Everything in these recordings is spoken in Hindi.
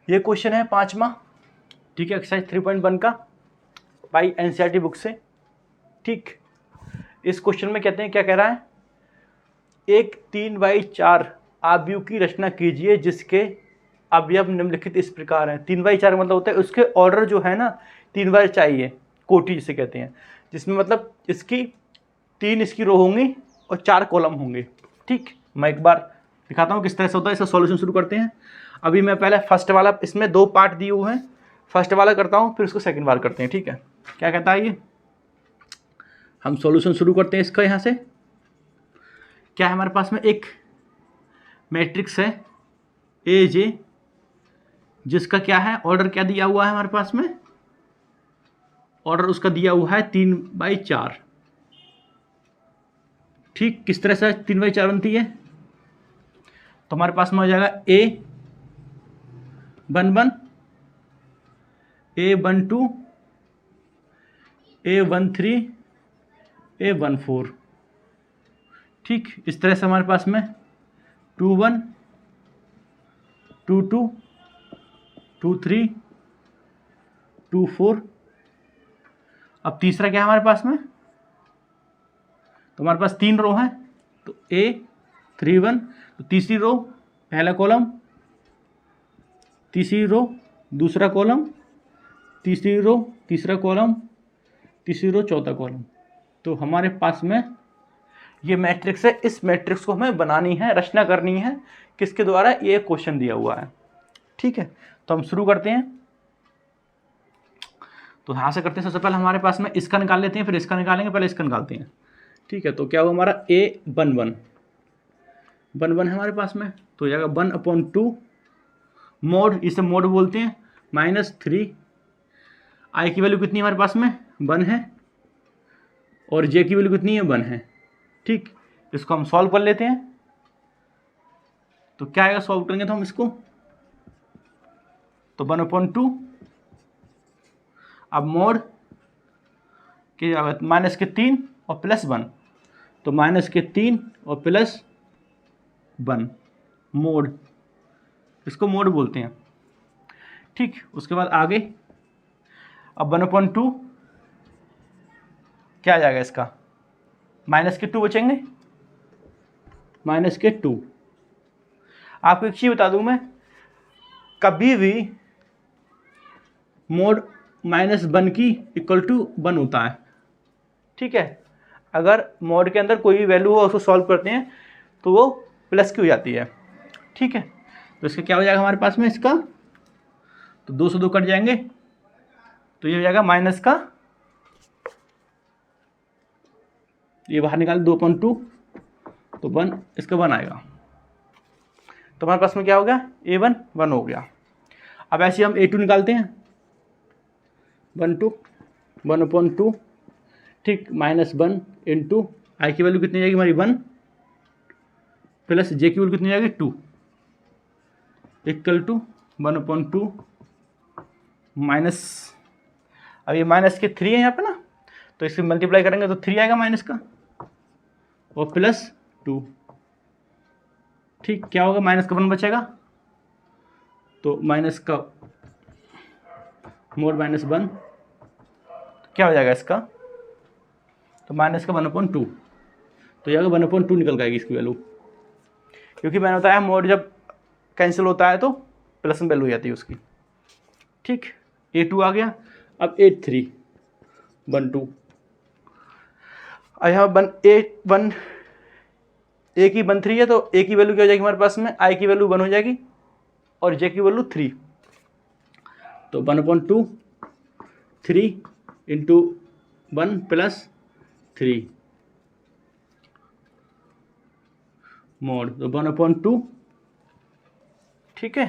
ये क्वेश्चन है 5वां, ठीक है, एक्सरसाइज 3.1 का बाई एनसीईआरटी बुक से। ठीक, इस क्वेश्चन में कहते हैं, क्या कह रहा है, एक 3/4 आव्यूह की रचना कीजिए जिसके अवयव निम्नलिखित इस प्रकार हैं। 3/4 मतलब होता है उसके ऑर्डर जो है ना 3 बार चाहिए, कोटि जिसे कहते हैं, जिसमें मतलब इसकी 3 इसकी रो होंगी और 4 कॉलम होंगे। ठीक, मैं एक बार दिखाता हूँ किस तरह से होता है। इसका सॉल्यूशन शुरू करते हैं। अभी मैं पहले फर्स्ट वाला, इसमें 2 पार्ट दिए हुए हैं, फर्स्ट वाला करता हूँ, फिर उसको सेकंड बार करते हैं। ठीक है, क्या कहता है ये, हम सॉल्यूशन शुरू करते हैं इसका। यहाँ से क्या है हमारे पास में, एक मैट्रिक्स है ए जे, जिसका क्या है ऑर्डर, क्या दिया हुआ है हमारे पास में, ऑर्डर उसका दिया हुआ है 3/4। ठीक, किस तरह से 3/4 बनती है, तो हमारे पास में हो जाएगा A11, A12, A13, A14। ठीक, इस तरह से हमारे पास में 21, 22, 23, 24। अब तीसरा क्या है हमारे पास में, तो हमारे पास 3 रो हैं, तो A31, तो तीसरी रो पहला कॉलम, तीसरी रो दूसरा कॉलम, तीसरी रो तीसरा कॉलम, तीसरी रो चौथा कॉलम। तो हमारे पास में ये मैट्रिक्स है। इस मैट्रिक्स को हमें बनानी है, रचना करनी है, किसके द्वारा, ये क्वेश्चन दिया हुआ है। ठीक है, तो हम शुरू करते हैं। तो यहाँ से करते हैं, सबसे पहले हमारे पास में इसका निकाल लेते हैं, फिर इसका निकालेंगे, पहले इसका निकालते हैं। ठीक है, तो क्या होगा हमारा A11 है हमारे पास में, तो जाएगा 1/2 मोड, इसे मोड बोलते हैं, -3। आई की वैल्यू कितनी है हमारे पास में, 1 है, और जे की वैल्यू कितनी है, 1 है। ठीक, इसको हम सॉल्व कर लेते हैं। तो क्या आएगा, सॉल्व करेंगे तो हम इसको, तो 1/2, अब मोड के -3 और +1, तो -3 और +1 मोड, इसको मोड बोलते हैं। ठीक, उसके बाद आगे, अब 1/2 क्या आ जाएगा इसका, -2 बचेंगे, -2। आपको एक चीज़ बता दूं मैं, कभी भी मोड -1 की इक्वल टू 1 होता है। ठीक है, अगर मोड के अंदर कोई भी वैल्यू हो उसको सॉल्व करते हैं तो वो प्लस की हो जाती है। ठीक है, तो इसका क्या हो जाएगा हमारे पास में, इसका तो 2 से 2 कट जाएंगे, तो ये हो जाएगा माइनस का, ये बाहर निकाल 2/2, तो 1, इसका 1 आएगा। तो हमारे पास में क्या हो गया, A1 1 हो गया। अब ऐसे हम A2 निकालते हैं, 1/2, ठीक, -1 इंटू आई की वैल्यू कितनी जाएगी हमारी 1, प्लस जे की वैल्यू कितनी जाएगी 2, इक्वल टू 1/2 माइनस, अब ये -3 है यहाँ पे ना, तो इससे मल्टीप्लाई करेंगे तो 3 आएगा माइनस का, और +2। ठीक, क्या होगा, माइनस का 1 बचेगा, तो माइनस का मोड -1, क्या हो जाएगा इसका, तो माइनस का 1/2, तो यह 1/2 निकल जाएगी इसकी वैल्यू, क्योंकि मैंने बताया मोड जब कैंसिल होता है तो प्लस में वैल्यू हो जाती है उसकी। ठीक, A2 आ गया। अब A3 1/2, यहाँ A की 1/3 है, तो A की वैल्यू क्या हो जाएगी हमारे पास में, I की वैल्यू 1 हो जाएगी और J की वैल्यू 3, तो 1/2 3 इंटू 1 + 3 मोड, तो 1/2। ठीक है,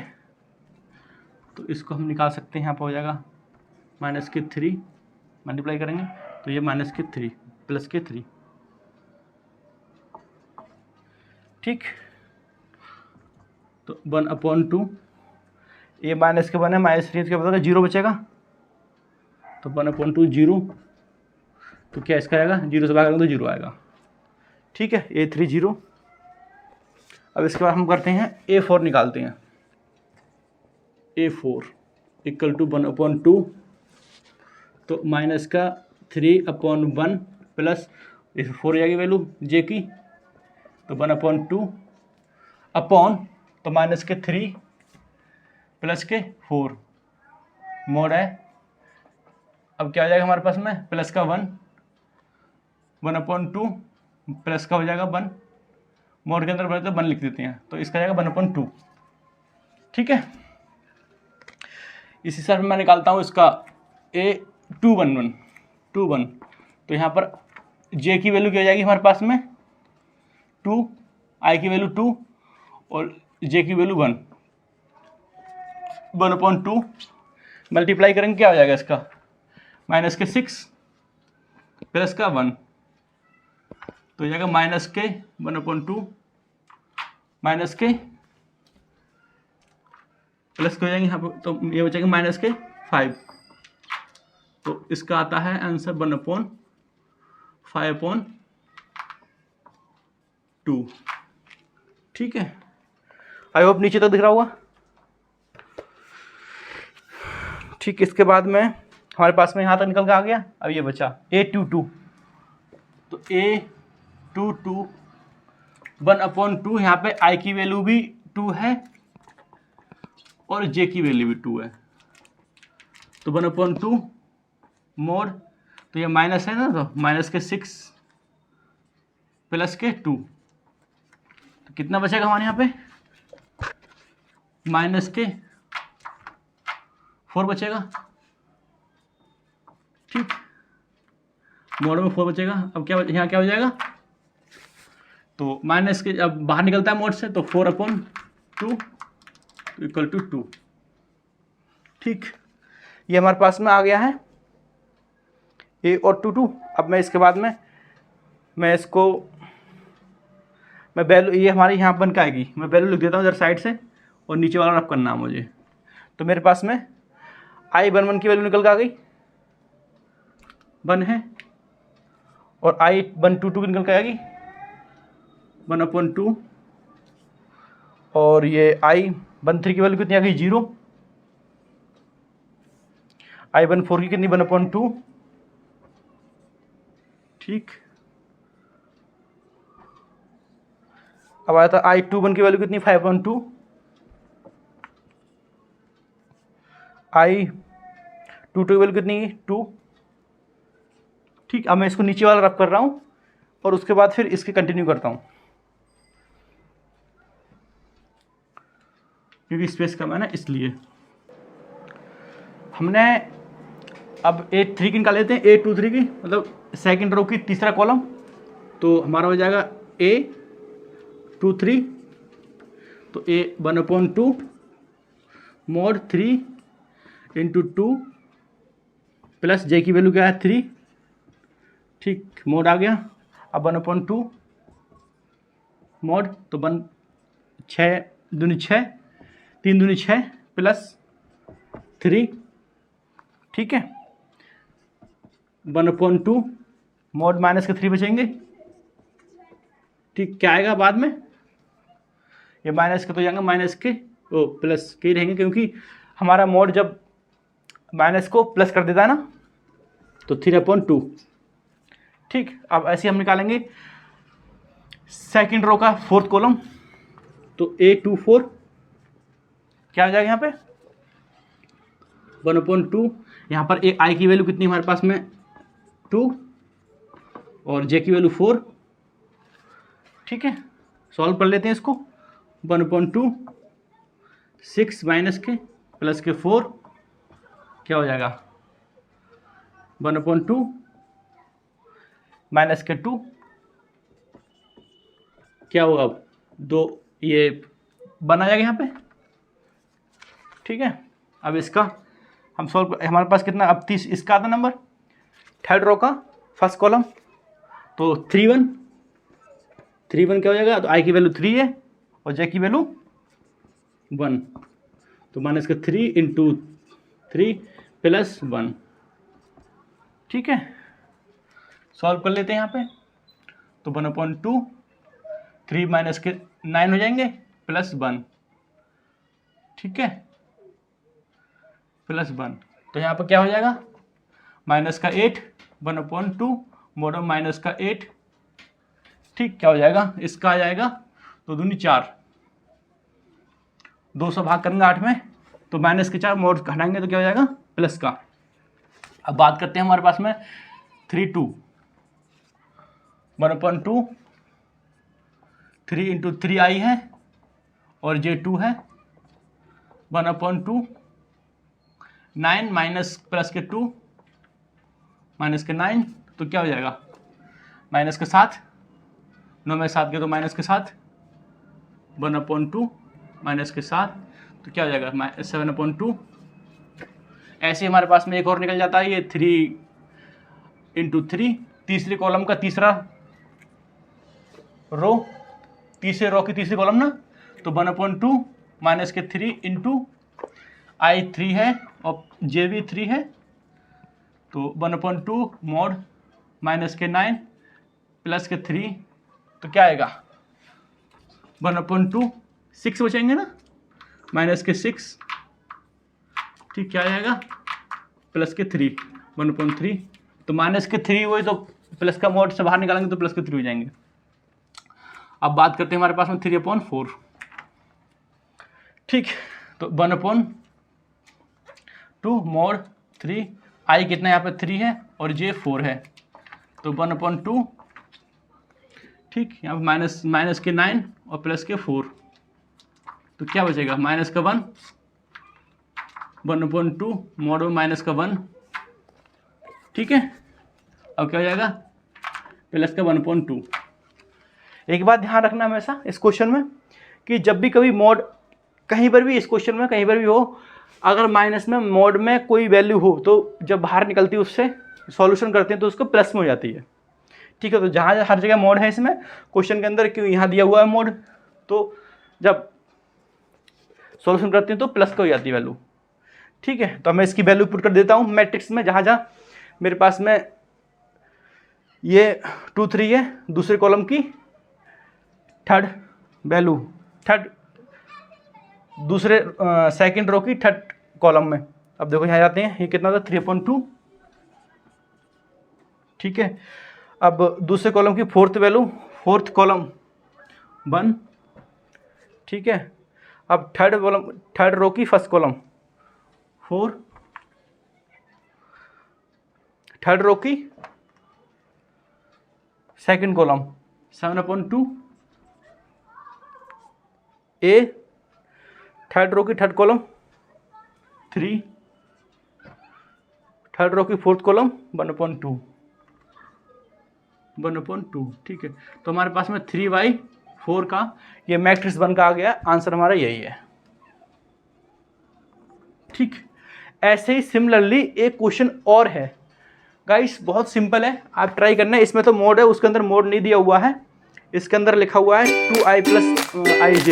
तो इसको हम निकाल सकते हैं, यहाँ पर हो जाएगा -3, मल्टीप्लाई करेंगे तो ये -3 +3। ठीक, तो 1/2, ये माइनस के 1 है, -3 क्या बचेगा, 0 बचेगा, तो 1/2 0, तो क्या इसका आएगा, 0 से भाग करेंगे तो 0 आएगा। ठीक है, A3 0। अब इसके बाद हम करते हैं A4 निकालते हैं। A4 इक्वल टू 1/2, तो माइनस का 3/1 प्लस इस 4 हो जाएगी वैल्यू जे की, तो 1/2 अपॉन, तो माइनस के 3 प्लस के 4 मोड है। अब क्या हो जाएगा हमारे पास में, प्लस का 1/2 प्लस का हो जाएगा 1, मोड के अंदर बने तो 1 लिख देते हैं, तो इसका जाएगा 1/2। ठीक है, इस हिसाब से मैं निकालता हूँ इसका A211 तो यहाँ पर J की वैल्यू क्या हो जाएगी हमारे पास में 2, I की वैल्यू 2 और J की वैल्यू 1/2 मल्टीप्लाई करेंगे क्या हो जाएगा इसका, माइनस के 6 प्लस का 1, तो हो जाएगा माइनस के 1/2 माइनस के प्लस के हो जाएंगे यहाँ पर, तो ये बचेगा माइनस के 5, तो इसका आता है आंसर 1/5/2। ठीक है, आई होप नीचे तक दिख रहा होगा। ठीक, इसके बाद में हमारे पास में यहाँ तक निकल के आ गया। अब ये बचा A22, तो A22 1/2, यहाँ पे I की वैल्यू भी 2 है और J की वैल्यू भी 2 है, तो 1/2 मोड, तो ये माइनस है ना, तो माइनस के 6 प्लस के 2, तो कितना बचेगा हमारे यहाँ पे, माइनस के 4 बचेगा। ठीक, मोड में 4 बचेगा। अब क्या यहाँ क्या हो जाएगा, तो माइनस के अब बाहर निकलता है मोड से, तो 4/2 इक्वल टू 2। ठीक, ये हमारे पास में आ गया है A और 2 अब मैं इसके बाद में मैं इसको मैं वैल्यू, ये हमारे यहाँ बन के आएगी, मैं वैल्यू लिख देता हूँ इधर साइड से और नीचे वाला रफ करना है मुझे। तो मेरे पास में I11 की वैल्यू निकल के आ गई 1 है, और I122 की निकल के आएगी 1/2, और ये I13 की वैल्यू कितनी आ गई 0, I14 की कितनी 1/2। ठीक, अब आया था I21 की वैल्यू कितनी 5/2, I22 की वैल्यू कितनी 2। ठीक, अब मैं इसको नीचे वाला रफ कर रहा हूँ और उसके बाद फिर इसके कंटिन्यू करता हूँ, क्योंकि स्पेस कम है ना, इसलिए हमने अब A3 की निकाल लेते हैं, A23 की, मतलब सेकंड रो की तीसरा कॉलम, तो हमारा हो जाएगा A23, तो A1/2 mode 3 into 2 plus J की वैल्यू क्या है 3। ठीक, मोड आ गया। अब 1/2 मोड, तो 6 दूनी 6 3 दूनी 6 प्लस 3। ठीक है, 1/2 मोड माइनस के 3 बचेंगे। ठीक, क्या आएगा बाद में, ये माइनस के तो जाएंगे माइनस के ओ प्लस के रहेंगे, क्योंकि हमारा मोड जब माइनस को प्लस कर देता है ना, तो 3/2। ठीक, अब ऐसे हम निकालेंगे सेकंड रो का फोर्थ कॉलम, तो A24 क्या हो जाएगा यहाँ पे 1/2, यहाँ पर I की वैल्यू कितनी हमारे पास में 2 और J की वैल्यू 4। ठीक है, सॉल्व कर लेते हैं इसको। 1/2 6 माइनस के प्लस के 4 क्या हो जाएगा 1/2 माइनस के 2 क्या होगा, अब 2 ये बन आ जाएगा यहाँ पे। ठीक है, अब इसका हम सॉल्व, हमारे पास कितना अब 30 इसका आता नंबर थर्ड रो का फर्स्ट कॉलम, तो 3/1 क्या हो जाएगा, तो I की वैल्यू 3 है और J की वैल्यू 1, तो माइनस का 3 इंटू 3 प्लस 1। ठीक है, सॉल्व कर लेते हैं यहाँ पे, तो 1/2 3 माइनस के 9 हो जाएंगे प्लस 1। ठीक है, +1। तो यहाँ पर क्या हो जाएगा, माइनस का 8 1/2 mod ऑफ माइनस का 8। ठीक, क्या हो जाएगा, इसका आ जाएगा 2 दूनी 4, 200 भाग करेंगे 8 में, तो माइनस के 4 मोड घटाएंगे तो क्या हो जाएगा, प्लस का। अब बात करते हैं हमारे पास में 3 2 1/2 3 × 3i है और j 2 है 1/2 9 माइनस प्लस के 2 माइनस के 9, तो क्या हो जाएगा, माइनस के 7, 9 में 7 के तो माइनस के 7 1/2 माइनस के 7, तो क्या हो जाएगा 7/2। ऐसे हमारे पास में एक और निकल जाता है, ये 3 × 3, तीसरे कॉलम का तीसरा रो, तीसरे रो की तीसरी कॉलम ना, तो 1/2 माइनस के 3 इंटू i 3 है और j भी 3 है, तो 1/2 mod माइनस के 9 प्लस के 3, तो क्या आएगा 1/2 6 बचेंगे ना, माइनस के 6, ठीक, क्या आएगा प्लस के 3 1/3, तो माइनस के 3 वही तो प्लस का मोड से बाहर निकालेंगे तो प्लस के 3 हो जाएंगे। अब बात करते हैं हमारे पास में 3/4, ठीक, तो 1/2 mod 3, i कितना यहाँ पे 3 है और j 4 है, तो 1/2, ठीक, यहाँ पे माइनस के 9 और प्लस के 4, तो क्या बचेगा माइनस का 1 1/2 mod माइनस का 1, ठीक है। अब क्या हो जाएगा प्लस का 1/2। एक बात ध्यान रखना हमेशा इस क्वेश्चन में कि जब भी कभी मोड कहीं पर भी इस क्वेश्चन में कहीं पर भी हो, अगर माइनस में मोड में कोई वैल्यू हो तो जब बाहर निकलती है उससे सॉल्यूशन करते हैं तो उसको प्लस में हो जाती है, ठीक है। तो जहाँ हर जगह मोड है इसमें क्वेश्चन के अंदर, क्यों यहाँ दिया हुआ है मोड, तो जब सॉल्यूशन करते हैं तो प्लस का हो जाती है वैल्यू, ठीक है। तो मैं इसकी वैल्यू पुट कर देता हूँ मैट्रिक्स में, जहाँ जहाँ मेरे पास में ये 2 3 है, दूसरे कॉलम की थर्ड वैल्यू, थर्ड दूसरे सेकंड रो की थर्ड कॉलम में। अब देखो यहाँ जाते हैं, ये कितना था 3/2, ठीक है। अब दूसरे कॉलम की फोर्थ वैल्यू, फोर्थ कॉलम 1, ठीक है। अब थर्ड रो की फर्स्ट कॉलम 4, थर्ड रो की सेकंड कॉलम 7/2, ए थर्ड रो की थर्ड कॉलम 3, थर्ड रो की फोर्थ कॉलम 1/2, ठीक है। तो हमारे पास में 3/4 का ये मैट्रिक्स 1 का आ गया, आंसर हमारा यही है, ठीक। ऐसे ही सिमिलरली एक क्वेश्चन और है गाइस, बहुत सिंपल है, आप ट्राई करना है। इसमें तो मोड है, उसके अंदर मोड नहीं दिया हुआ है, इसके अंदर लिखा हुआ है 2i + ij,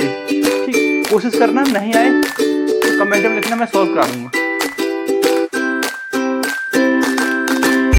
ठीक। कोशिश करना, नहीं आए तो कमेंट में लिखना, मैं सॉल्व करा दूंगा।